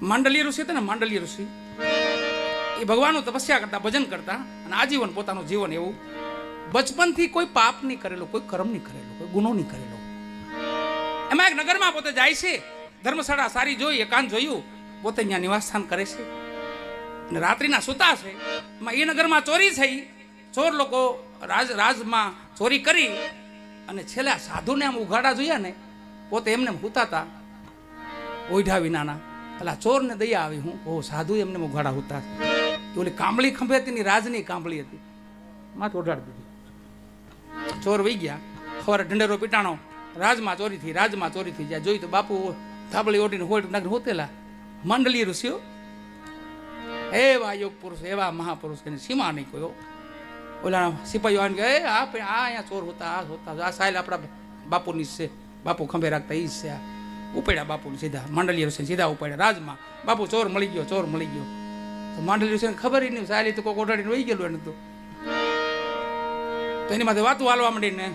માંડલ્ય ઋષિ હતા ને, માંડલ્ય ઋષિ એ ભગવાનનું તપસ્યા કરતા, ભજન કરતા અને આજીવન પોતાનું જીવન એવું બચપનથી કોઈ પાપ નહીં કરેલો, કોઈ કર્મ નહીં કરેલો, કોઈ ગુનો નહીં કરેલો. એમાં એક નગરમાં પોતે જાય છે, ધર્મશાળા સારી જોઈ, એકાંત જોયું, પોતે અહીંયા નિવાસ સ્થાન કરે છે અને રાત્રિના સુતા છે. એમાં એ નગરમાં ચોરી થઈ, ચોર લોકો રાજમાં ચોરી કરી અને છેલ્લે સાધુને આમ ઉઘાડા જોયા ને, પોતે એમને હુતાતા ઓઢા વિનાના. પેલા ચોરને દયા આવી, હું ઓ સાધુ એમને ઉઘાડા હુતા. ઓલી કાંબળી ખંભે હતી ને, રાજની કાંબળી હતી, માથે ઓઢાડી દીધી. ચોર વહી ગયા. સવારે ઢંઢેરો પીટાણો, રાજમાં ચોરી થઈ, રાજમાં ચોરી થઈ. જાય જોઈ તો બાપુ થાબળી ઓઢીને નાખીને હોતેલા. માંડલ્ય ઋષિઓ એવા યોગ પુરુષ, એવા મહાપુરુષ, એની સીમા નહીં કોઈ. ઓલા સિપાહીઓ આવીને કહે, આ અહીંયા ચોર હોતા, આ હોતા, આ સાહેલ આપણા બાપુની છે, બાપુ ખંભે રાખતા એ જ છે. ઉપાડ્યા બાપુને સીધા, માંડલ્ય ઋષિ સીધા ઉપાડ્યા રાજમાં. બાપુ ચોર મળી ગયો, ચોર મળી ગયો. તો માંડલ્ય ઋષિને ખબર નહીં, સાહેલી તો કોઈ ઓઢાડીને વહી ગયેલું એને. તો એની માથે વાતું હાલવા માંડીને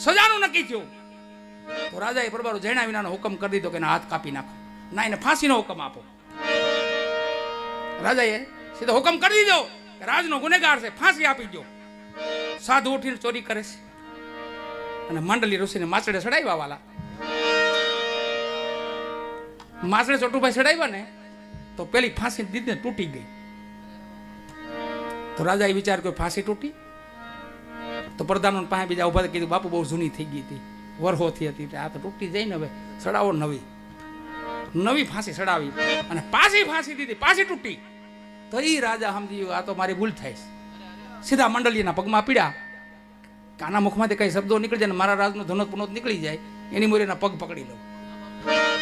સજાનું નક્કી થયું. તો રાજાએ પરબારો જણા વિનાનો હુકમ કરી દીધો કે હાથ કાપી નાખો, ના એને ફાંસીનો હુકમ આપો. રાજાએ સીધો હુકમ કરી દીધો કે રાજનો ગુનેગાર છે, ફાંસી આપી દો. સાધુ ઉઠીને ચોરી કરે છે અને માંડલ્ય ઋષિને માછડે ચડાવ્યા. વાલા માછડે ચોટુભાઈ ચડાવ્યા ને તો પેલી ફાંસી દીધને તૂટી ગઈ. તો રાજાએ વિચાર કર્યો ફાંસી તૂટી. તો પ્રધાનો પાસે બીજા ઉભા કીધું, બાપુ બહુ જૂની થઈ ગઈ હતી, વરહોથી હતી, આ તો તૂટી જાય ને, હવે ચડાવો નવી ફાંસી ચડાવી અને પાછી ફાંસી દીધી, પાછી તૂટી. તો એ રાજા સમજી ગયો આ તો મારી ભૂલ થાય. સીધા મંડલીના પગમાં પીડ્યા. કાના મુખમાંથી કઈ શબ્દો નીકળી જાય ને મારા રાજનો ધનોત પુનોત નીકળી જાય, એની મોરેના પગ પકડી લઉં.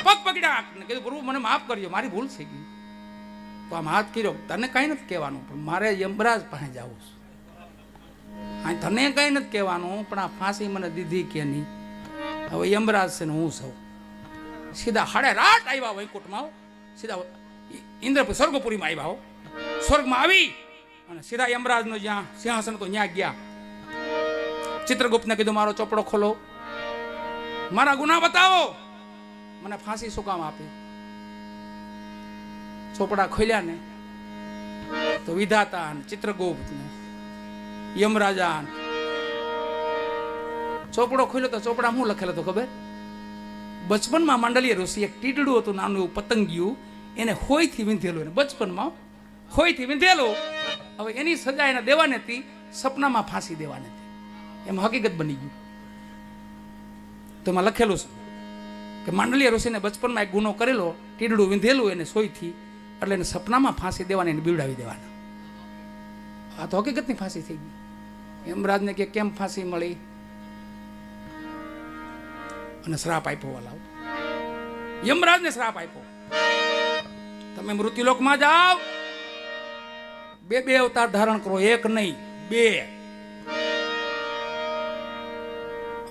પગ પકડ્યા ને કીધું પ્રભુ મને માફ કરજો, મારી ભૂલ થઈ ગઈ. તો આમ હાથ કર્યો, તને કઈ નથી કહેવાનું, પણ મારે યમરાજ પાસે જવું છે. હા તને કઈ નથી કહેવાનું, પણ આ ફાંસી મને દીધી કે નહીં, હવે યમરાજ છે ને હું સૌ. સીધા હાડે રાત આવ્યા વૈકુંઠમાં, સીધા ઇન્દ્રપુર સ્વર્ગપુરીમાં આવ્યા. સ્વર્ગમાં આવી અને સીધા યમરાજનો જ્યાં સિંહાસન તો ત્યાં ગયા. ચિત્રગુપ્તને કીધું મારો ચોપડો ખોલો, મારા ગુના બતાવો, મને ફાંસી શું કામ આપી. ચોપડા ખોલ્યા ને તો વિધાતા ને ચિત્રગુપ્ત ને યમરાજા. ચોપડો ખોલ્યો તો ચોપડામાં શું લખેલું હતું ખબર? બચપનમાં માંડલ્ય ઋષિ એક ટીટડું હતું, નાનું એવું પતંગિયું, એને હોયથી વિંધેલું, એને બચપનમાં હોયથી વિંધેલું. હવે એની સજા એને દેવાની હતી, સપનામાં ફાંસી દેવાની હતી, એમ હકીકત બની ગયું. તો એમાં લખેલું છે કે માંડલ્ય ઋષિને બચપનમાં એક ગુનો કરેલો, ટીડડું વિંધેલું એને સોયથી, એટલે એને સપનામાં ફાંસી દેવાની, એને બીવડાવી દેવાના. આ તો હકીકતની ફાંસી થઈ ગઈ. યમરાજને કે કેમ ફાંસી મળી? અને શ્રાપ આપ્યો. વાલાઓ યમરાજને શ્રાપ આપ્યો, તમે મૃત્યુલોકમાં જાઓ, બે અવતાર ધારણ કરો, એક નહીં બે.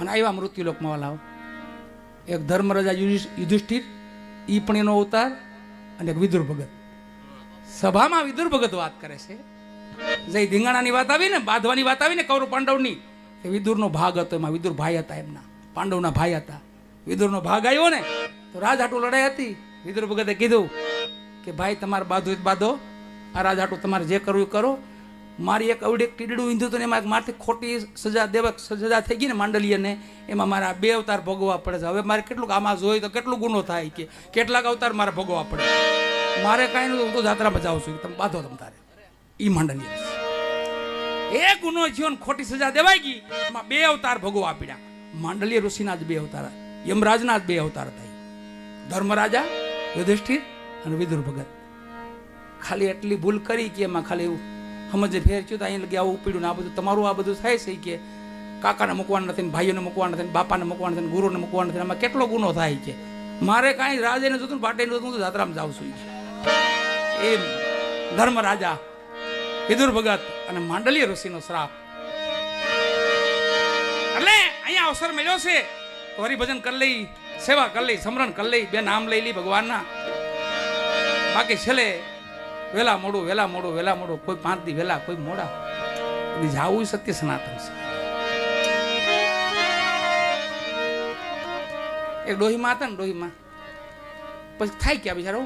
અને આવ્યા મૃત્યુલોકમાં. વાલાઓ એક ધર્મરાજા યુધિષ્ઠિર, ઈ પણ એનો અવતાર, અને એક વિદુર ભગત. સભામાં વિદુર ભગત વાત કરે છે. જઈ ધીંગાણાની વાત આવી ને, બાંધવાની વાત આવી ને કૌરવ પાંડવની, એ વિદુરનો ભાગ હતો. એમાં વિદુર ભાઈ હતા, એમના પાંડવના ભાઈ હતા. વિદુરનો ભાગ આવ્યો ને તો રાજ હાટુ લડાઈ હતી. વિદુર ભગતે કીધું કે ભાઈ તમારે બાંધવું બાંધો, આ રાજ હાટુ તમારે જે કરવું કરો. મારી એક અવડે ટીડડું ઈંધું હતું ને એમાં મારથી ખોટી સજા થઈ ગઈ ને માંડલ્યને, એમાં મારા બે અવતાર ભોગવવા પડે છે. હવે મારે કેટલું આમાં જોઈએ તો કેટલું ગુનો થાય, કે કેટલાક અવતાર મારે ભોગવવા પડે. મારે કાંઈ નહીં, હું તો જાત્રામાં જાઉં છું, તમે બાંધો તમ તારે. ઈ માંડલ્ય એ ગુનો જીવન ખોટી સજા દેવાઈ ગઈ, એમાં બે અવતાર ભોગવવા પડ્યા. માંડલ્ય ઋષિના જ બે અવતાર, યમરાજના જ બે અવતાર હતા, ધર્મરાજા યુધિષ્ઠિર અને વિદુર ભગત. ખાલી એટલી ભૂલ કરી કે એમાં ખાલી એવું સમજે ફેર થયું તો અહીંયા લગી આવું ઉપડ્યું ને આ બધું તમારું આ બધું થાય છે કે કાકાને મૂકવાનું નથી, ભાઈઓને મૂકવાનું નથી, બાપાને મૂકવાનું નથી, ગુરુને મૂકવાનું નથી. આમાં કેટલો ગુનો થાય કે મારે કાંઈ રાજને જોતું પાટે જોતું તો જાત્રામાં જાઉં છું. એ ધર્મરાજા વિદુર ભગત અને માંડલ્ય ઋષિનો શ્રાપ. એટલે અહીંયા અવસર મળ્યો છે તો હરિભજન કરી લઈ, સેવા કરી લઈ, સ્મરણ કરી લઈ, બે નામ લઈ લઈ ભગવાનના. બાકી છેલ્લે વેલા મોડું, વેલા મોડું, વેલા મોડું, કોઈ 5 દી વેલા, કોઈ મોડા, જાવું સત્ય સનાતન છે. એક ડોહીમાં હતા ને, ડોહીમાં પછી થાય ક્યાં બિચારો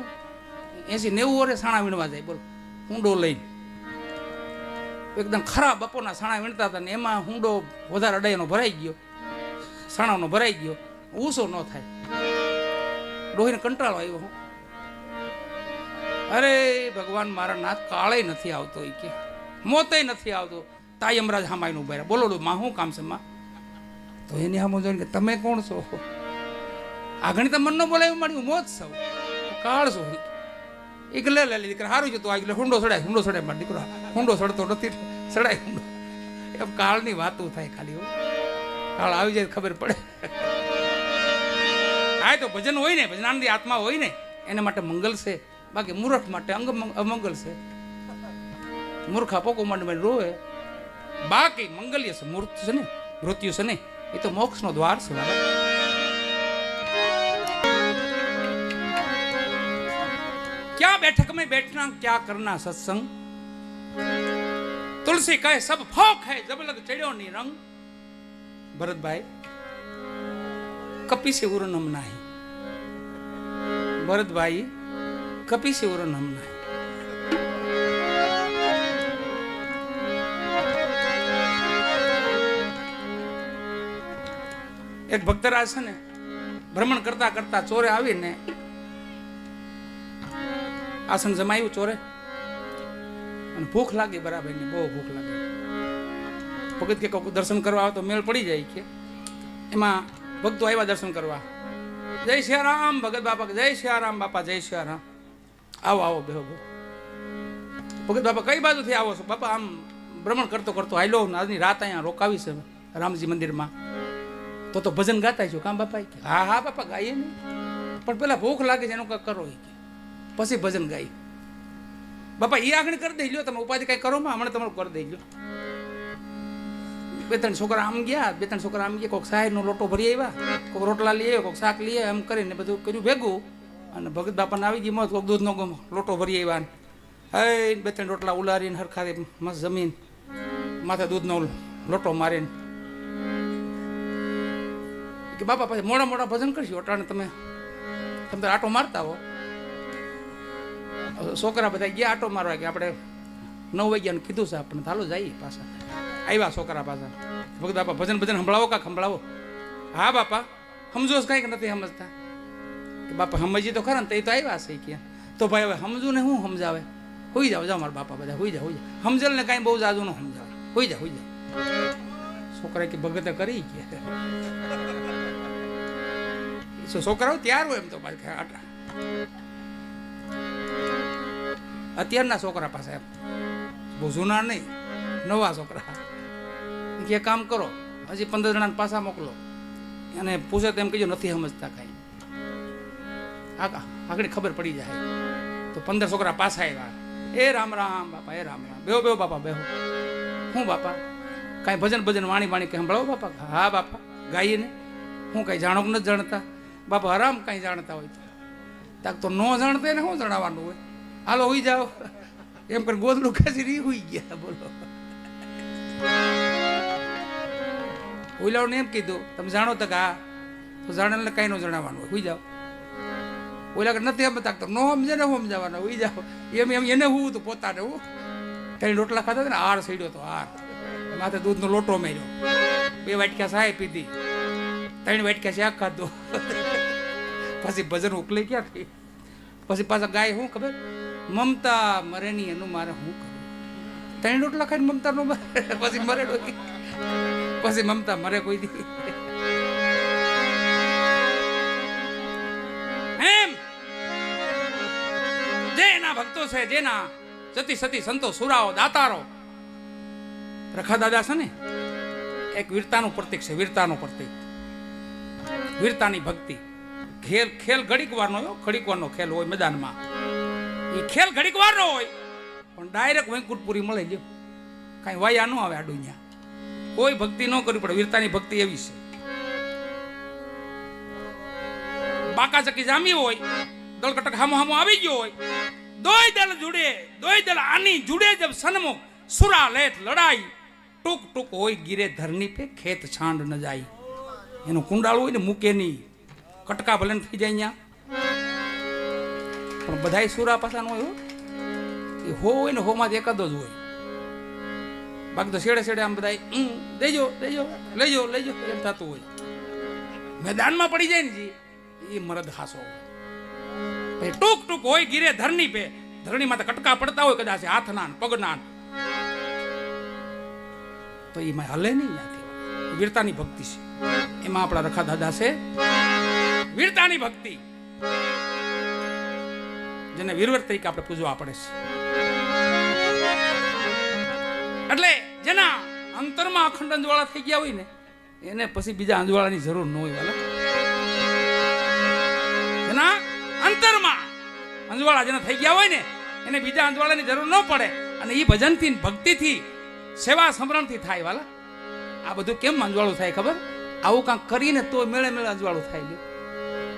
80-90 વર્ષે સાણા વીણવા જાય, બોલો, હુંડો લઈને. એકદમ ખરાબ બપોરના સાણા વીણતા હતા ને એમાં હુંડો વધારે અડાઈનો ભરાઈ ગયો, સાણાનો ભરાઈ ગયો, ઊંસો ન થાય. ડોહીને કંટાળો આવ્યો. અરે ભગવાન મારા નાથ, કાળે નથી આવતો, એ કે મોતે નથી આવતો. તા યમરાજ હામાઈનું ઉભા રહ્યા. બોલો માં શું કામ છે માં? તો એની સામે જોઈને કે તમે કોણ છો? આગળ તો મન ન બોલાવ્યું, મારી મોત સૌ કાળ છો. એક લે લે દીકરા સારું છે તો આ હુંડો સડાય, હુંડો સડાય. મારો દીકરો હુંડો સડતો નથી, સડાય હુંડો. એમ કાળની વાતો થાય ખાલી. કાળ આવી જાય ખબર પડે. આ તો ભજન હોય ને, ભજનાનંદી આત્મા હોય ને, એના માટે મંગલ છે. બાકી મૂર્ખ માટે અમંગલ છે. મૂર્ખા પોકો માંડ રોવે. બાકી મંગલ્ય છે, મૂર્ત છે ને, મૃત્યુ છે ને, એ તો મોક્ષનો દ્વાર છે. क्या बैठक में बैठना, क्या करना सत्संग. तुलसी कहे सब फोक है, जब लग चढ़ो नी रंग. भरतभाई कपी से उरनम नाही. भरतभाई कपी से उरनम नाही. એક ભક્તરાજ છે ને, ભ્રમણ કરતા કરતા ચોરે આવીને આસન જમાયું ચોરે, અને ભૂખ લાગી બરાબર ને, બહુ ભૂખ લાગી. ભગત કે કોઈ દર્શન કરવા આવે તો મેળ પડી જાય કે. એમાં ભક્તો આવ્યા દર્શન કરવા. જય સિયારામ ભગત બાપા, જય સિયારામ બાપા, જય સિયારામ. આવો આવો બેહો બેહો. ભગત બાપા કઈ બાજુથી આવો છો? બાપા આમ ભ્રમણ કરતો કરતો હાલો, આજની રાત અહીંયા રોકાવી છે રામજી મંદિરમાં. તો ભજન ગાતા છો કામ બાપા? હા હા બાપા ગાઈએ ને, પણ પેલા ભૂખ લાગે છે એનું કંઈક કરો, પછી ભજન ગાઈ. બાપા એ આગળ કરી દઈ લો, તમે ઉપાધિ કઈ કરો માં, હમણાં તમારું કરી દઈ લો. 2-3 છોકરા આમ ગયા, 2-3 છોકરા આમ ગયા, કોઈક સાહેબનો લોટો ભરી આવ્યા, કોઈક રોટલા લઈ આવ્યો, કોઈક શાક લઈ આવ્યા, એમ કરીને બધું કર્યું ભેગું. અને ભગત બાપાને આવી ગઈ મોત, કોઈક દૂધનો લોટો ભરી આવ્યા. હે 2-3 રોટલા ઉલારીને હરખારી મસ્ત જમીન માથે દૂધનો લોટો મારીને કે બાપા પછી મોડા મોડા ભજન કરશું. અટાણે તમે આટો મારતા હો. છોકરા બધા ગયા આટો મારવા, કે આપણે 9 વાગ્યાનું કીધું છે આપણને, ચાલો જઈએ પાછા. આવ્યા છોકરા પાછા. ભગત બાપા ભજન સંભળાવો, કાંક સંભળાવો. હા બાપા સમજો કાંઈક નથી સમજતા. કે બાપા સમજી તો ખરા ને, તો એ તો આવ્યા છે કે. તો ભાઈ હવે સમજુ ને શું સમજાવે? હોઈ જાવ, જાઓ મારા બાપા બધા હોઈ જાવ, હોઈ જાવ. સમજેલ ને કાંઈ બહુ જાજુ ન સમજાવે, હોઈ જાવ, હોઈ જાવ. છોકરા કે ભગતે કરી કે છોકરાઓ ત્યાર હોય એમ તો અત્યારના છોકરા પાસે એમ બહુ જૂના નહીં, નવા છોકરા કે કામ કરો, હજી 15 જણાને પાછા મોકલો, અને પૂછે તો એમ કહેજો નથી સમજતા કાંઈ. આગળ ખબર પડી જાય. તો 15 છોકરા પાછા આવ્યા. એ રામ રામ બાપા, એ રામ રામ. બેહો બેહો બાપા, બેહો. હું બાપા કાંઈ ભજન વાણી વાણી કંઈ સંભળાવો બાપા? હા બાપા ગાઈએ ને. હું કાંઈ જાણો કે નથી જાણતા? બાપા આરામ કાંઈ જાણતા હોય તાક તો ન જાણતા ને શું જણાવવાનું હોય? હાલો હોઈ જાઓ એમ કરી ગોદડું ખેંચી હોઈ ગયા. બોલો ઓલાઓને એમ કીધું તમે જાણો તો હા, તો જાણેલને કાંઈ ન જણાવવાનું હોય, હોઈ જાઓ. ઓલા કે નથી સમજતા તો ન સમજે ને હું સમજાવવાના, હોઈ જાઓ. એમ એમ એને હું તો પોતાને હું 3 રોટલા ખાતા હતા ને, હાર સડ્યો તો હાર, માથે દૂધનો લોટો મેર્યો, 2 વાટક્યા સાહેબ પીધી, 3 વાટક્યા શાક ખાધું. પછી ભજન ઉકલી ક્યાં થઈ? પછી પાછા ગાય શું ખબર? મમતા મરે ની એનું મારે શું કરું? 3 રોટલા ખાઈને મમતા નો મરે, પછી મરે ડોકી, પછી મમતા મરે કોઈ દી. એમ જેના ભક્તો છે, જેના સતી સતી સંતો સુરાઓ દાતારો. રખા દાદા છે ને, એક વીરતાનું પ્રતીક છે, વીરતાનું પ્રતીક, વીરતાની ભક્તિ. ખેલ ઘડીક વારનો ખેલ હોય મેદાનમાં, એ ખેલ ઘડીક વારનો હોય, પણ ડાયરેક્ટ વૈકુંઠપુરી મળે જો, કાંઈ વાયા ન આવે આડું. ત્યાં કોઈ ભક્તિ ન કરવી પડે. વીરતાની ભક્તિ એવી છે. બાકા ચકી જામી હોય, દળકટક હામો આવી ગયો હોય, દોય દલ આની જુડે જબ સન્મુખ સુરા લેત લડાઈ, ટૂક ટૂક હોય ગીરે ધરની પે ખેત છાંડ ન જાય. એનું કુંડાળું હોય ને મૂકે નહીં, કટકા ભલે થઈ જાય. અહીંયા પણ બધાય સુરા પાછા ન હોય હો. એ હો હોય ને હોમાં એક જ હોય. બાકી તો છેડે છેડે આમ બધા દેજો દેજો લઈજો લઈજો એમ થતું હોય. મેદાનમાં પડી જાય ને જી એ મરદ હાસો હોય. ટૂંક ટૂંક હોય ગીરે ધરણી પે, ધરણીમાં તો કટકા પડતા હોય કદાચ હાથના પગના, તો એમાં હલે નહીં. ત્યાંથી વીરતાની ભક્તિ છે. એમાં આપણા રખા દાદા છે વીરતાની ભક્તિ, જેને વીરવર તરીકે આપણે પૂજવા પડે છે. એટલે જેના અંતરમાં અખંડ અંજવાળા થઈ ગયા હોય ને એને પછી બીજા અંજવાળાની જરૂર ન હોય. વાલા જેના અંતરમાં અંજવાળા જેના થઈ ગયા હોય ને એને બીજા અંજવાળાની જરૂર ન પડે. અને એ ભજનથી ભક્તિથી સેવા સમરણથી થાય. વાલા આ બધું કેમ અંજવાળું થાય ખબર? આવું કાંક કરીને તો મેળે મેળે અંજવાળું થાય. ગયું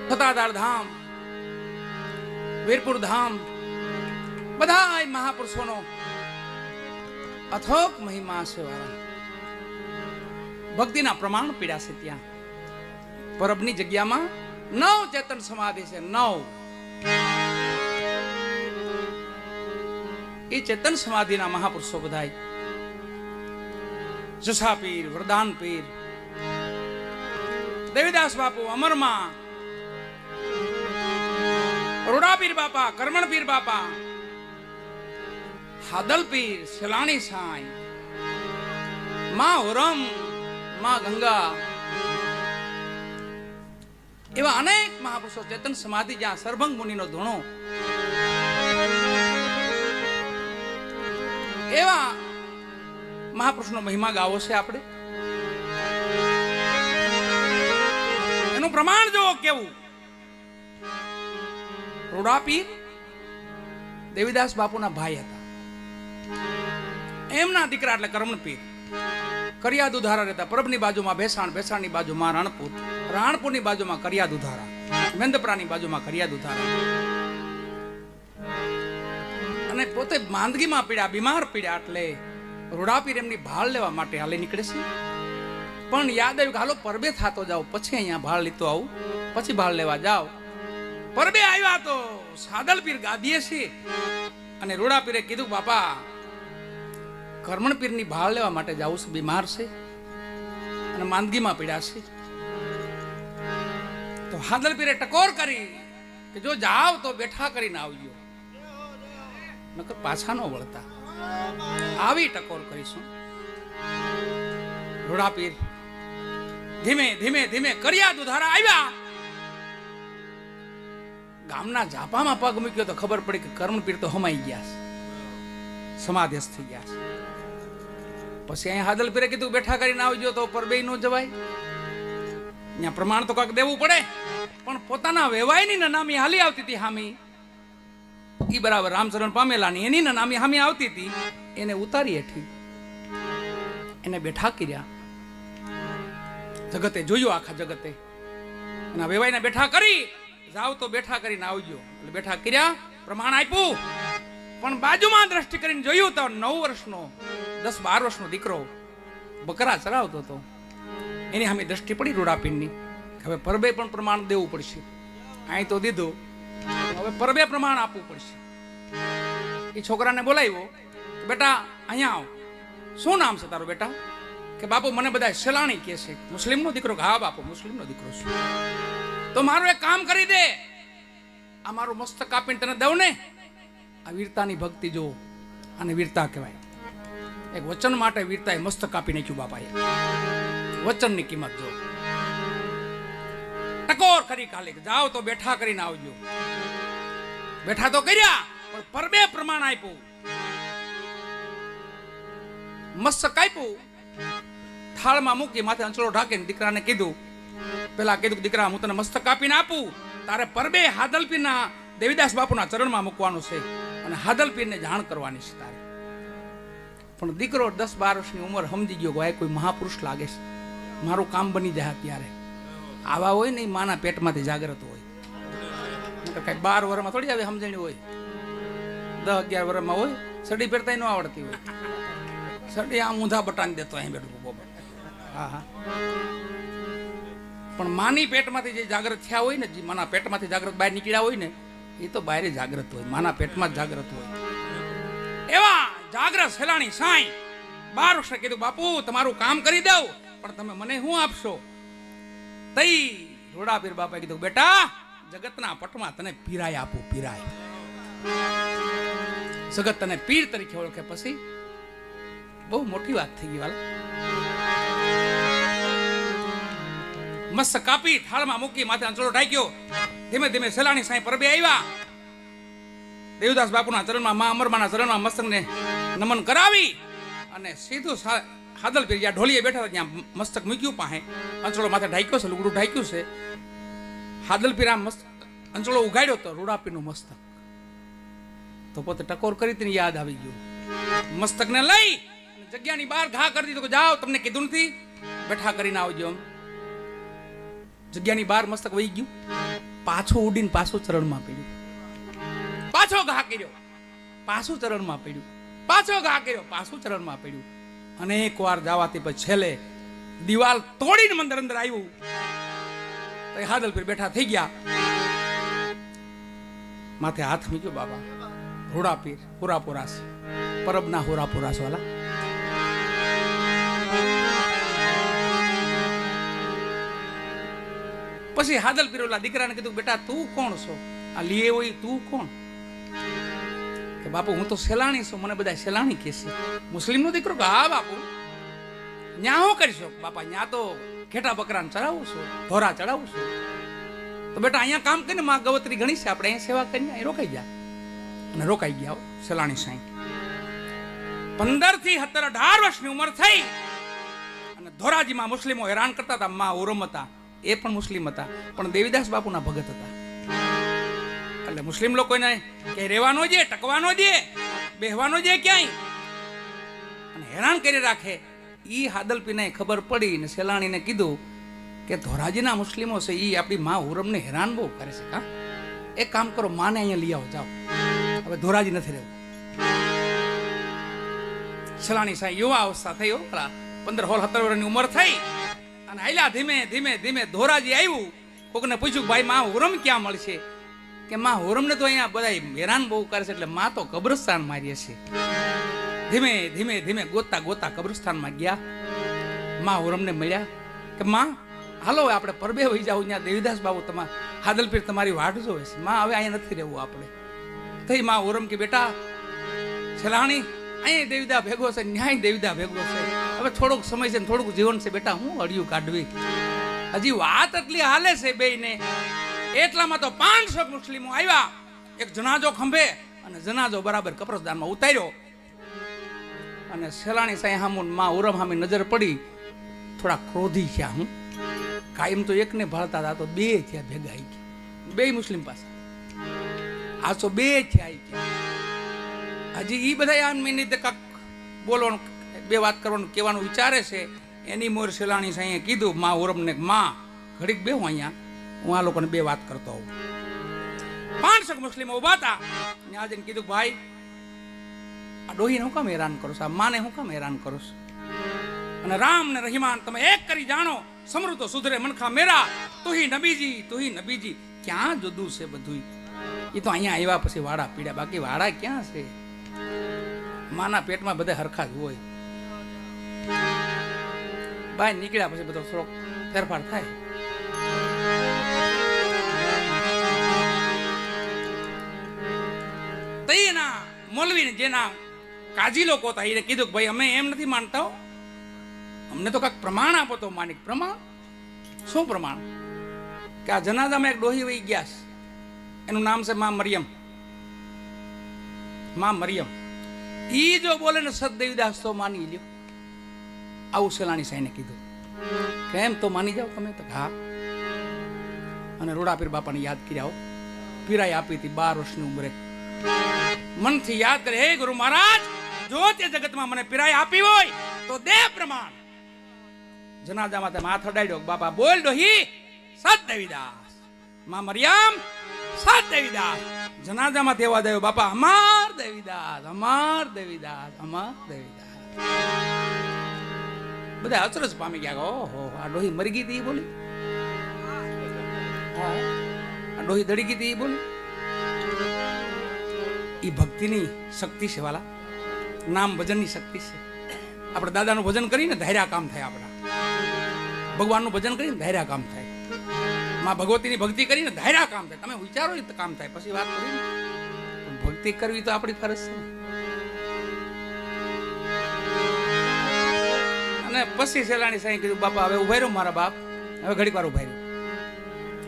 સતાધાર ધામ, વીરપુર ધામ, બધા મહાપુરુષોનો અથોક મહિમા છે. વાળા ભક્તિના પ્રમાણ પીડા છે. ત્યાં પરબની જગ્યામાં 9 ચેતન સમાધિ છે. 9 એ ચેતન સમાધિના મહાપુરુષો બધા જસા પીર, વરદાન પીર, દેવીદાસ બાપુ, અમરમાં, રોડા પીર બાપા, કરમણ પીર બાપા, હાદલ પીર, સેલાણી સાંઈ, માં હોરમ, માં ગંગા, એવા અનેક મહાપુરુષો ચેતન સમાધિ જ્યાં સરભંગ મુનિનો ધૂણો, એવા મહાપુરુષનો મહિમા ગાવો છે આપણે. એનું પ્રમાણ જો કેવું. રોડા પીર દેવીદાસ બાપુના ભાઈ હતા. એમના દીકરા એટલે કરમણ પીર કરિયા દુધારા રહેતા. પરબની બાજુમાં ભેસાણ, ભેસાણની બાજુમાં રાણપુર, રાણપુરની બાજુમાં કરિયા દુધારા, મેંદપરાની બાજુમાં કરિયા દુધારા. અને પોતે માંદગીમાં પીડ્યા, બીમાર પીડ્યા. એટલે રોડા પીર એમની ભાળ લેવા માટે હાલે નીકળે છે. પણ યાદ આવ્યું કે હાલો પરબે થાતો જાવ, પછી અહીંયા ભાળ લીધો આવું, પછી ભાળ લેવા જાવ. પરબે આવ્યા તો સાદલ પીર ગાદીએ છે. અને રોડા પીરે કીધું બાપા કરમણ પીરની ભાળ લેવા માટે જાઉં છું, બીમાર છે અને માંદગીમાં પીડ્યા છે. તો હાદલ પીરે ટકોર કરી કે જો જાવ તો બેઠા કરીને આવજો, નકર પાછા ન વળતા. આવી ટકોર કરીશું. રોડા પીર ધીમે ધીમે ધીમે કરિયા દુધારા આવ્યા. ગામના ઝાપામાં પગ મૂક્યો તો ખબર પડી કે કરમણ પીર તો હમાઈ ગયા છે, સમાધિસ્થ થઈ ગયા છે. પછી અહીંયા હાદલ પીરે કીધું બેઠા કરીને આવજો, તો પરબે ન જવાય. અહીંયા પ્રમાણ તો કાંઈક દેવું પડે. પણ પોતાના વેવાયની નામી હાલી આવતી હતી હામી, ઈ બરાબર રામચરણ પામેલાની એની નામી હામી આવતી હતી, એને ઉતારી હેઠી એને બેઠા કર્યા. જગતે જોયું, આખા જગતે એના વેવાઈને બેઠા કરી. જાવ તો બેઠા કરીને આવજો. એટલે બેઠા કર્યા, પ્રમાણ આપ્યું. પણ બાજુમાં દ્રષ્ટિ કરીને જોયું તો 9 વર્ષનો 10-12 વર્ષનો દીકરો બકરા ચરાવતો હતો. એની સામે દ્રષ્ટિ પડી રોડાપીરની. હવે પરબે પણ પ્રમાણ દેવું પડશે. અહીં તો દીધું, હવે પરબે પ્રમાણ આપવું પડશે. એ છોકરાને બોલાવ્યો, બેટા અહીંયા આવ. શું નામ છે તારું બેટા? કે બાપુ મને બધા સેલાણી કહે છે. મુસ્લિમનો દીકરો? હા બાપુ મુસ્લિમનો દીકરો છું. તો મારું એક કામ કરી દે, આ મારું મસ્તક કાપીને તને દઉં ને. આ વીરતાની ભક્તિ જો, આને વીરતા કહેવાય. એક વચન માટે વીરતાએ મસ્તક કાપી નાખ્યું બાપાએ. વચનની કિંમત જો. ટકોર કરી ખાલી જાઓ તો બેઠા કરીને આવજો. બેઠા તો કર્યા, પણ પરબે પ્રમાણ આપ્યું. મસ્તક આપ્યું, થાળમાં મૂકી માથે અંચળો ઢાંકીને દીકરાને કીધું, પેલા કીધું દીકરા હું તને મસ્તક કાપીને આપું, તારે પરબે હાદલપીરના દેવીદાસ બાપુના ચરણમાં મૂકવાનું છે અને હાદલપીરને જાણ કરવાની છે તારે. પણ દીકરો 10-12 વર્ષની ઉંમર સમજી ગયો કે કોઈ મહાપુરુષ લાગે છે, મારું કામ બની જાય. ત્યારે આવા હોય ને માના પેટમાંથી જાગૃત હોય. કઈ 12 વર્ષમાં થોડી આવે સમજણી હોય, 10-11 વર્ષમાં હોય. સડી પહેરતા ન આવડતી હોય. સડી આમ ઊંધા બટાની દેતો અહીં બેઠું. હા હા. પણ માની પેટમાંથી જે જાગૃત થયા હોય ને, જે માના પેટમાંથી જાગૃત બહાર નીકળ્યા હોય ને, એ તો બહાર જાગ્રત હોય, માના પેટમાં જ જાગ્રત હોય. એવા જાગ્રત સેલાણી સાંઈ 12 વર્ષે કીધું, બાપુ તમારું કામ કરી દઉં, પણ તમે મને શું આપશો? તઈ રોડાપીર બાપાએ કીધું, બેટા જગતના પટમાં તને પીરાય આપું, પીરાય. જગત તને પીર તરીકે ઓળખે પછી બહુ મોટી વાત થઈ ગઈ. મસ્ત કાપી થાળમાં મૂકી માથે અંચળો ઢાંક્યો. ધીમે ધીમે સેલાણી સાંઈ પરબે આવ્યા. દેવદાસ બાપુના ચરણમાં, મા અમરમાના ચરણમાં મસ્તકને નમન કરાવી અને સીધું હાદલપીર જ્યાં ઢોલીએ બેઠા હતા ત્યાં મસ્તક મૂક્યું. પાસે અંચળો માથે ઢાંક્યો છે, લુગડું ઢાંક્યું છે. હાદલપીર આમ મસ્ત અંચળો ઉગાડ્યો તો રોડાપીરનું મસ્તક તો પોતે ટકોર કરી તેને યાદ આવી ગયું. મસ્તકને લઈ જગ્યાની બહાર ઘા કરી દીધો કે જાઓ, તમને કીધું નથી બેઠા કરીને આવજો. જગ્યાની બહાર મસ્તક વહી ગયું. પાછું ઉડીને પાછું ચરણમાં પડ્યું. પાછો ઘા કર્યો, પાછું ચરણમાં પડ્યું. પાછો ઘા કર્યો, પાછું ચરણમાં પડ્યું. અનેક વાર જવાથી પછી છેલ્લે દિવાલ તોડીને મંદિર અંદર આવ્યું. તો હાદલપીર બેઠા થઈ ગયા. માથે હાથ મૂક્યો. બાબા રોડાપીર હોરાપોરાસ, પરબના હોરાપોરાસ વાલા. પછી હાદલપીર ઓલા દીકરાને કીધું, બેટા તું કોણ છો? આ લીએ હોય તું કોણ? કે બાપુ હું તો સેલાણી છું, મને બધા સેલાણી કહે છે. મુસ્લિમ નો દીકરો? કે હા બાપુ. ન્યા હું કરીશો? બાપા ન્યા તો ઘેટા બકરાને ચડાવું છું, ધોરા ચડાવું છું. તો બેટા અહીંયા કામ કરીને માં ગવત્રી ઘણી છે, આપણે અહીંયા સેવા કરીને અહીં રોકાઈ ગયા. અને રોકાઈ ગયા સેલાણી સાંઈ. 15 થી 17, 18 વર્ષની ઉંમર થઈ અને ધોરાજીમાં મુસ્લિમો હેરાન કરતા હતા. માં ઓરમ હતા, એ પણ મુસ્લિમ હતા, પણ દેવીદાસ બાપુના ભગત હતા. એટલે મુસ્લિમ લોકોને ક્યાંય રહેવાનો દે, ટકવાનો દે, બેહવાનો દે ક્યાંય, અને હેરાન કરી રાખે. ઈ હાદલપીને ખબર પડી ને સેલાણીને કીધું કે ધોરાજીના મુસ્લિમો છે, ઈ આપણી માં હુરમને હેરાન બહુ કરે છે. હા, એક કામ કરો, માને અહીંયા લઈ આવો, જાઓ, હવે ધોરાજી નથી રહેવું. સેલાણી સાહેબ યુવા અવસ્થા થઈ, 15, 16, 17 વર્ષની ઉંમર થઈ અને આયલા ધીમે ધીમે ધીમે ધોરાજી આવ્યું. કોકને પૂછ્યું, ભાઈ માં હુરમ ક્યાં મળશે? કે માં હુરમને તો અહીંયા બધા હેરાન બહુ કરે છે, એટલે માં તો કબ્રસ્તાન મારીએ છે. ધીમે ધીમે ધીમે ગોતા ગોતા કબ્રસ્તાનમાં ગયા. માં હુરમને મળ્યા. કે માં હાલો આપણે પરબે વહી જાવ, ત્યાં દેવીદાસ બાબુ હાદલપીર તમારી વાટ જોવે છે. માં હવે અહીંયા નથી રહેવું આપણે. થઈ માં હુરમ કે બેટા સેલાણી અહીંયા દેવીદા ભેગો છે, ન્યાય દેવીદા ભેગો છે, હવે થોડોક સમય છે, થોડુંક જીવન છે, બેટા હું અડિયું કાઢવી. હજી વાત એટલી હાલે છે બેયને. એટલામાં તો 500 મુસ્લિમો આવ્યા. એક જનાજો ખંભે અને જનાજો બરાબર કબ્રસ્તાનમાં ઉતાર્યો. અને સેલાણી સાંઈ હામું માં હુરમ હામી નજર પડી. થોડા ક્રોધી થયા. હું કાયમ તો એકને ભાળતા હતા, તો 2 થયા ભેગા આવી ગયા. 2 મુસ્લિમ પાસે આ તો 2 થયા આવી ગયા. હજી ઈ બધા આમ મિનિટ કાક બોલવાનું, 2 વાત કરવાનું, કહેવાનું વિચારે છે. એની મોર સેલાણી સાંઈએ કીધું માં હુરમને, માં ઘડીક બેહું અહીંયા, હું આ લોકોને 2 વાત કરતો હોઉં. 500 મુસ્લિમો ઉભા હતા. ત્યાં જઈને કીધું, ભાઈ આ ડોહીને હું કામ હેરાન કરો છો? આ માને હું કામ હેરાન કરો છો? અને રામ ને રહીમાન તમે એક કરી જાણો, સમૃદ્ધ સુધરે મનખા મેરા, તુહી નબીજી. ક્યાં જુદું છે બધું? એ તો અહીંયા આવ્યા પછી વાડા પીડ્યા, બાકી વાડા ક્યાં છે? માના પેટમાં બધા હરખા જ હોય. બહાર નીકળ્યા પછી બધો થોડોક ફેરફાર થાય. તઈના મોલવી જેના કાજી લોકો હતા એને કીધું કે ભાઈ અમે એમ નથી માનતા, અમને તો કાંઈક પ્રમાણ આપો. તો માનિક પ્રમાણ? શું પ્રમાણ? કે આ જનાજામાં એક ડોહી વહી ગયા છે, એનું નામ છે માં મરિયમ. માં મરિયમ ઈ જો બોલે ને સદ દેવીદાસ તો માની લ્યો. આવું સેલાણી સાંઈને કીધું. કેમ તો માની જાઓ તમે? તો હા. અને રોડાપીર બાપાને યાદ કર્યા. પીરાઈ આપી હતી 12 વર્ષની ઉંમરે. મનથી યાદ કરે, હે ગુરુ મહારાજ, જો તે જગતમાં મને પીરાઈ આપી હોય તો દે પ્રમાણ. જનાજામાં તેમ હાથ અડાડ્યો. બાપા બોલ ડોહી, સત દેવીદાસ. માં મરિયમ, સત દેવીદાસ. જનાજામાં તેવા દેવો. બાપા અમાર દેવીદાસ, અમાર દેવીદાસ, અમાર દેવીદાસ. બધા અચરજ પામી ગયા. ઓહો, આ ડોહી મરી ગઈ હતી બોલી, આ ડોહી દડી ગઈ હતી બોલી. એ ભક્તિની શક્તિ છે વાલા, નામ ભજનની શક્તિ છે. આપણે દાદાનું ભજન કરીને ધાર્યા કામ થાય, આપણા ભગવાનનું ભજન કરીને ધાર્યા કામ થાય, માં ભગવતીની ભક્તિ કરીને ધાર્યા કામ થાય. તમે વિચારો એ કામ થાય, પછી વાત કરી. પણ ભક્તિ કરવી તો આપણી ફરજ છે. અને પછી સેલાણી સાંઈ કીધું, બાપા હવે ઉભા રહ્યો મારા બાપ, હવે ઘડીક વાર ઉભા રહ્યો.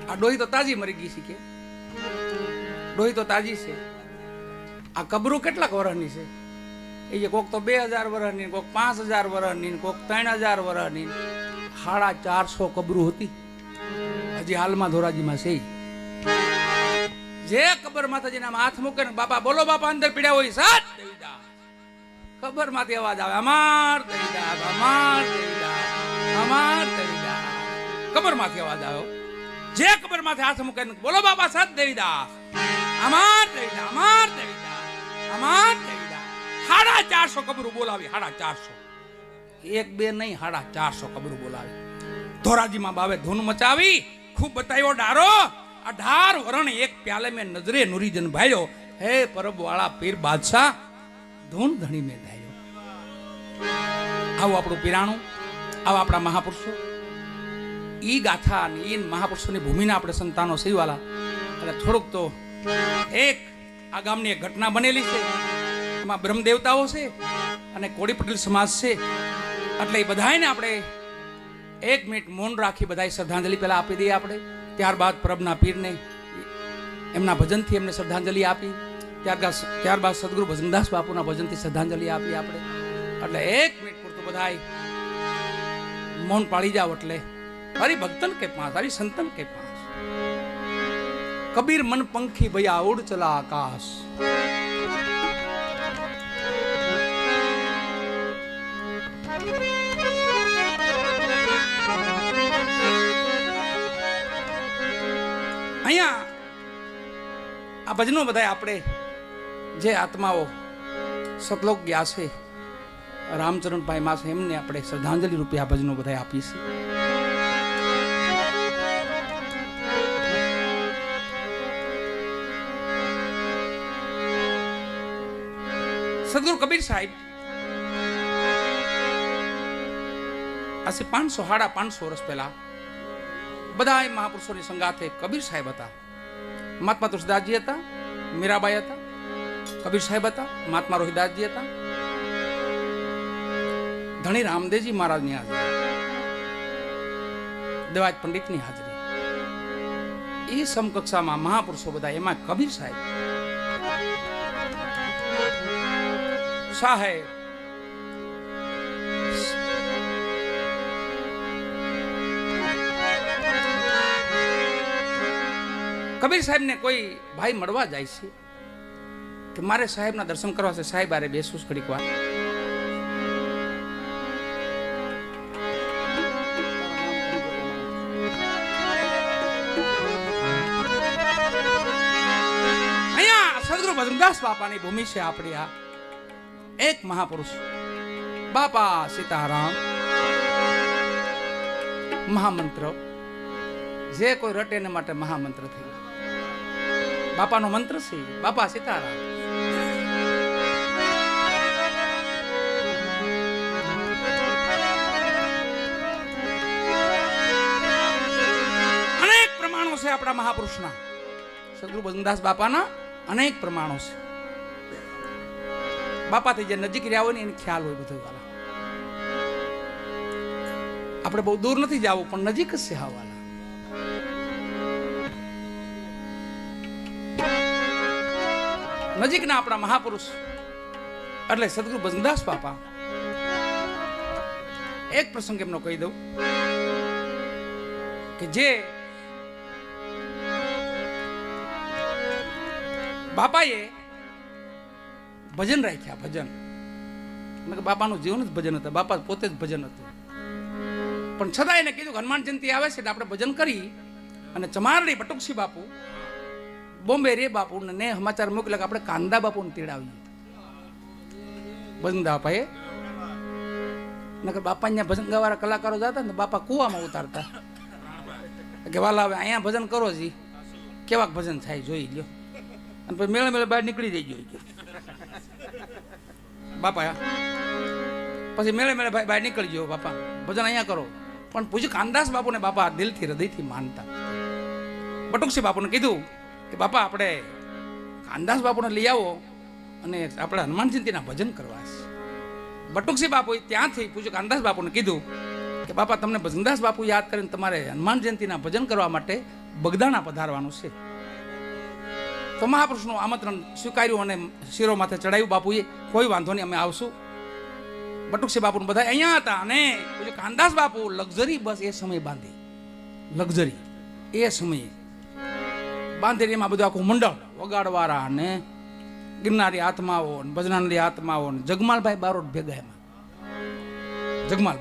આ ડોહી તો તાજી મરી ગઈ છે કે, ડોહી તો તાજી છે. આ કબરું કેટલાક વર્ષની છે? એ કોક તો 2000 વર્ષની, કોક 5000 વર્ષની, કોક 3000 વર્ષની. 450 કબરું હતી. હજી હાલમાં ધોરાજીમાં છે. જે કબર માતાજીના હાથ મૂકે ને બાપા બોલો, બાપા અંદર પીડ્યા હોય સાત દેવીદા, કબર માંથી અવાજ આવે, અમાર દેવીદા, અમાર દેવીદા, અમાર દેવીદા. કબર માંથી અવાજ આવ્યો. જે કબર માંથી હાથ મૂકે ને બોલો બાપા સાત દેવીદા, અમાર દેવીદા, અમાર દેવીદા, અમાર દેવીદા. 450 કબરું બોલાવી. 450, એક બે નહીં, 450 કબરું બોલાવી. ધોરાજીમાં બાવે ધૂન મચાવી, ખૂબ બતાવ્યો ડારો. 18 વરણ એક પ્યાલે મેં નજરે નુરીજન ભાઈઓ. હે પરબ વાળા પીર બાદશાહ, ધૂન ધણી મેં ધાયો. આવું આપણું પીરાણું, આવા આપણા મહાપુરુષો. ઈ ગાથા અને ઈ મહાપુરુષોની ભૂમિના આપણે સંતાનો સહીવાલા. એટલે થોડુંક તો એક આ ગામની એક ઘટના બનેલી છે. એમાં બ્રહ્મ દેવતાઓ છે અને કોળી પટેલ સમાજ છે. એટલે એ બધાને આપણે 1 મિનિટ મૌન રાખી બધાએ શ્રદ્ધાંજલિ પહેલા આપી દઈએ આપણે. ત્યારબાદ પરબના પીરને એમના ભજનથી એમને શ્રદ્ધાંજલિ આપી. ત્યારબાદ સદગુરુ ભજનદાસ બાપુના ભજનથી શ્રદ્ધાંજલિ આપી આપણે. એટલે 1 મિનિટ પૂરતું બધાએ મૌન પાડી જાવ. એટલે હરિભક્તન કે પાસ, હરિસંતન કે પાસ, કબીર મન પંખી ભૈયા ઉડ ચલા આકાશ. અહીંયા આ ભજનો બધા આપણે જે આત્માઓ સતલોક ગયા છે, રામચરણ પાયમાં છે, એમને આપણે શ્રદ્ધાંજલિ રૂપે આ ભજનો બધા આપીએ છીએ. સદગુરુ કબીર સાહેબ આજે 500-550 વર્ષ પહેલા બધા મહાપુરુષોની સંગાથે કબીર સાહેબ હતા. મહાત્મા તુલસીદાસજી હતા, મીરાબાઈ હતા, કબીર સાહેબ હતા, મહાત્મા રોહિદાસજી હતા, ધણી રામદેવજી મહારાજની હાજરી, દેવાજ પંડિતની હાજરી. એ સમકક્ષામાં મહાપુરુષો બધા, એમાં કબીર સાહેબ સાહેબ કબીર સાહેબ ને કોઈ ભાઈ મળવા જાય છે કે મારે સાહેબના દર્શન કરવા છે, સાહેબ આરે બેસું ઘડીક વાર. અહીંયા સદગુરુ ભજનદાસ બાપાની ભૂમિ છે આપણી. આ એક મહાપુરુષ બાપા સીતારામ મહામંત્ર, જે કોઈ રટે એને માટે મહામંત્ર થઈ ગયો. બાપાનો મંત્ર છે બાપા સીતારામ. અનેક પ્રમાણો છે આપણા મહાપુરુષના, સદગુરુ ભજનદાસ બાપાના અનેક પ્રમાણો છે. બાપાથી જે નજીક રહ્યા હોય ને એને ખ્યાલ હોય બધું વાલા. આપણે બહુ દૂર નથી જવું, પણ નજીક જ છે હાવાલા. નજીકના આપણા મહાપુરુષ એટલે સદગુરુ ભજનદાસ બાપા. એક પ્રસંગ એમનો કહી દઉં કે જે બાપાએ ભજન રાખ્યા, ભજન બાપાનું જીવન જ ભજન હતું, બાપા પોતે જ ભજન હતું. પણ છતાં એને કીધું હનુમાન જયંતિ આવે છે એટલે આપણે ભજન કરી અને ચમારડી બટુકસી બાપુ બોમ્બે રે બાપુ ને સમાચાર મોકલ્યા કે આપણે કાંદા બાપુને તેડાવીએ. ભજન બાપાએ નકર બાપા અહીંયા ભજન ગાવાળા કલાકારો જતા ને બાપા કુવામાં ઉતારતા કે વાલા હવે અહીંયા ભજન કરો જી, કેવાક ભજન થાય જોઈ લ્યો. અને પછી મેળે મેળે બહાર નીકળી જઈ ગયો કે બાપા. પછી મેળે મેળે ભાઈ બહાર નીકળી ગયો, બાપા ભજન અહીંયા કરો. પણ પૂજ્ય કાનદાસ બાપુને બાપા દિલથી હૃદયથી માનતા. બટુકસિંહ બાપુને કીધું કે બાપા આપણે કાનદાસ બાપુને લઈ આવો અને આપણે હનુમાન જયંતીના ભજન કરવા છે. બટુકસિંહ બાપુએ ત્યાંથી પૂજ્ય કાનદાસ બાપુને કીધું કે બાપા તમને ભજનદાસ બાપુ યાદ કરીને તમારે હનુમાન જયંતીના ભજન કરવા માટે બગદાણા પધારવાનું છે. તો મહાપુરુષનું આમંત્રણ સ્વીકાર્યું અને શિરો માથે ચડાવ્યું બાપુએ. કોઈ વાંધો નહીં, અમે આવશું. બટુકસિંહ બાપુ બધા અહીંયા હતા અને પૂજ્ય કાનદાસ બાપુ લક્ઝરી બસ એ સમયે બાંધી. લક્ઝરી એ સમયે બાંધેલી, એમાં બધું આખું મંડળ વગાડવાળા ને ગિરનારી આત્માઓ ને ભજનાની આત્માઓ ને જગમાલભાઈ બારોટ ભેગા. એમાં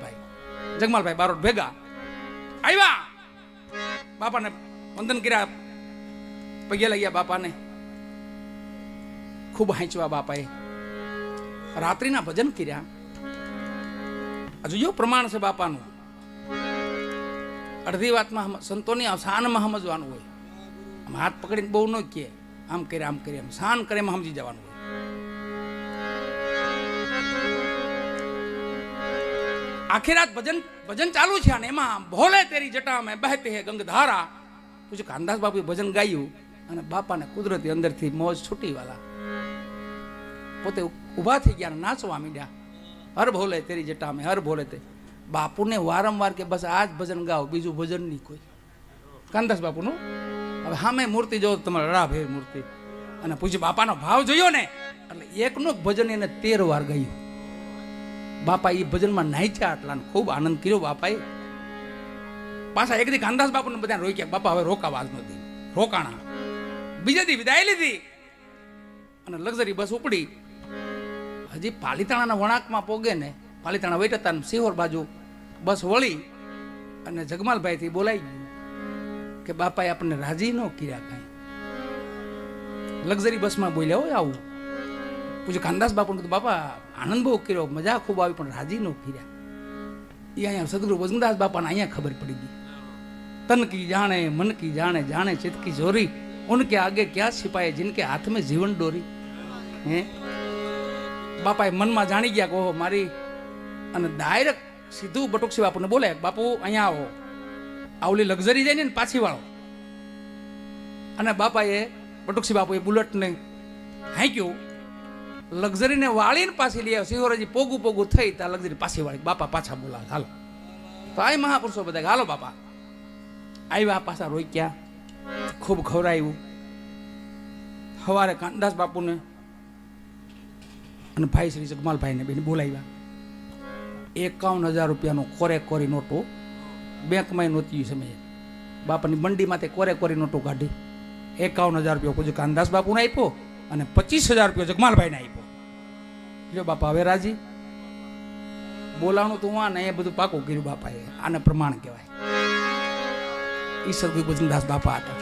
જગમાલભાઈ બારોટ ભેગા આવ્યા. બાપાને વંદન કર્યા, પગે લાગ્યા બાપાને, ખૂબ હાંચવા બાપાએ. રાત્રિના ભજન કર્યા. હજુ જો પ્રમાણ છે બાપાનું. અડધી વાતમાં સંતોની શાનમાં સમજવાનું હોય. આમ હાથ પકડીને બહુ ન કહે, આમ કરે આમ કરે, આમ શાન કરે એમાં સમજી જવાનું હોય. આખી રાત ભજન ચાલુ છે અને એમાં ભોલે તેરી જટા મેં બહેતે હે ગંગધારા. પછી કાનદાસ બાપુએ ભજન ગાયું અને બાપાને કુદરતી અંદરથી મોજ છૂટી વાલા. પોતે ઊભા થઈ ગયા, નાચવા માંડ્યા. હર ભોલે તેરી જટા મેં, હર ભોલે તે. બાપુને વારંવાર કે બસ આ જ ભજન ગાઓ, બીજું ભજન નહીં કોઈ. કાનદાસ બાપુનું હવે સામે મૂર્તિ જો તમારે રડાભેર મૂર્તિ. અને પૂછ્યું બાપાનો ભાવ જોયો ને એટલે એકનું ભજન એને 13 વાર ગાયું. બાપા એ ભજનમાં નાચ્યા આટલા, ખૂબ આનંદ કર્યો બાપાએ. પાછા એક દી કાનદાસ બાપુને બધા રોક્યા, બાપા હવે રોકાવા નથી. રોકાણા. બીજા દી વિદાય લીધી અને લક્ઝરી બસ ઉપડી. હજી પાલીતાણાના વણાકમાં પોગે ને, પાલીતાણા વેટતા સિહોર બાજુ બસ વળી અને જગમાલભાઈથી બોલાઈ ગયું કે બાપાએ આપણને રાજી ન કર્યા કાંઈ. લક્ઝરી બસમાં બોલ્યા હોય આવું. પૂછ્યું કાનદાસ બાપુને કીધું બાપા આનંદ બહુ કર્યો, મજા ખૂબ આવી, પણ રાજી ન કર્યા. એ અહીંયા સદગુરુ વજનદાસ બાપાને અહીંયા ખબર પડી ગઈ. તન કી જાણે મન કી જાણે, જાણે ચિત કી જોરી, ઉનકે આગે ક્યાં छिपाए जिनके हाथ में जीवन डोरी. હે બાપાએ મનમાં જાણી ગયા કે ઓહો મારી. અને ડાયરેક્ટ સીધું બટુકસિંહ બાપુને બોલે બાપુ અહીંયા આવો, આવલી લક્ઝરી જાય ને પાછી વાળો. અને બાપાએ બટુકસિંહ બાપુએ બુલેટને હાંક્યું, લક્ઝરીને વાળીને પાછી લઈ આવ્યો. સિંહોરજી પોગું થઈ ત્યાં લક્ઝરી પાછી વાળી. બાપા પાછા બોલાવે હાલો. તો આ મહાપુરુષો બધા હાલો બાપા આવ્યા, પાછા રોક્યા, ખૂબ ખવડાવ્યું. સવારે કાનદાસ બાપુને અને ભાઈ શ્રી જગમાલભાઈને બેને બોલાવ્યા. 51,000 રૂપિયાનો કોરી નોટો બેંકમાં નહોતી સમયે. બાપાની મંડીમાં તે કોરી નોટો કાઢી 51,000 રૂપિયા પૂછ્યું કાનદાસ બાપુને આપ્યો અને 25,000 રૂપિયા જગમાલભાઈને આપ્યો. લ્યો બાપા હવે રાજી. બોલાવણું તું આ ને એ બધું પાકું કર્યું બાપાએ. આને પ્રમાણ કહેવાય. ઈશ્વર ભજનદાસ બાપા હતા.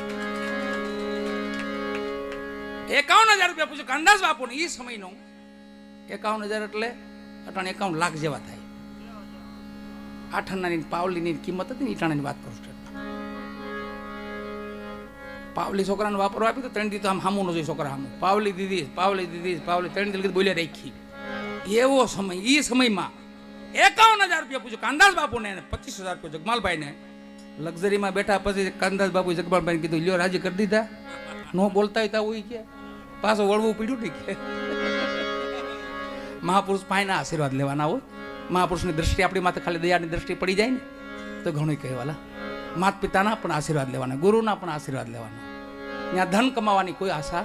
51,000 રૂપિયા પૂછ્યું કાનદાસ બાપુને. એ સમયનો 51,000 એટલે 51 લાખ જેવા થાય. આઠાણાની પાવલીની કિંમત હતી ને, ઈટાણાની વાત કરું છું. પાવલી છોકરાને વાપરવા આપી તો 3 દી તો આમ હામું ન જોઈ છોકરા હામું. પાવલી દીધી 3 દી બોલ્યા રાખી. એવો સમય. એ સમયમાં 51,000 રૂપિયા પૂછ્યું કાનદાસ બાપુને અને 25,000 રૂપિયા જગમાલભાઈને. લક્ઝરીમાં બેઠા પછી કાનદાસ બાપુ જગમાલભાઈને કીધું લ્યો રાજી કરી દીધા. નો બોલતા હોય તો કે પાછો વળવું પડ્યું નહીં કે. મહાપુરુષ પાયના આશીર્વાદ લેવાના હોય. મહાપુરુષની દ્રષ્ટિ આપણી માથે ખાલી દયાની દ્રષ્ટિ પડી જાય ને તો ઘણું કહેવાલા. માતા પિતાના પણ આશીર્વાદ લેવાના, ગુરુના પણ આશીર્વાદ લેવાના. ત્યાં ધન કમાવાની કોઈ આશા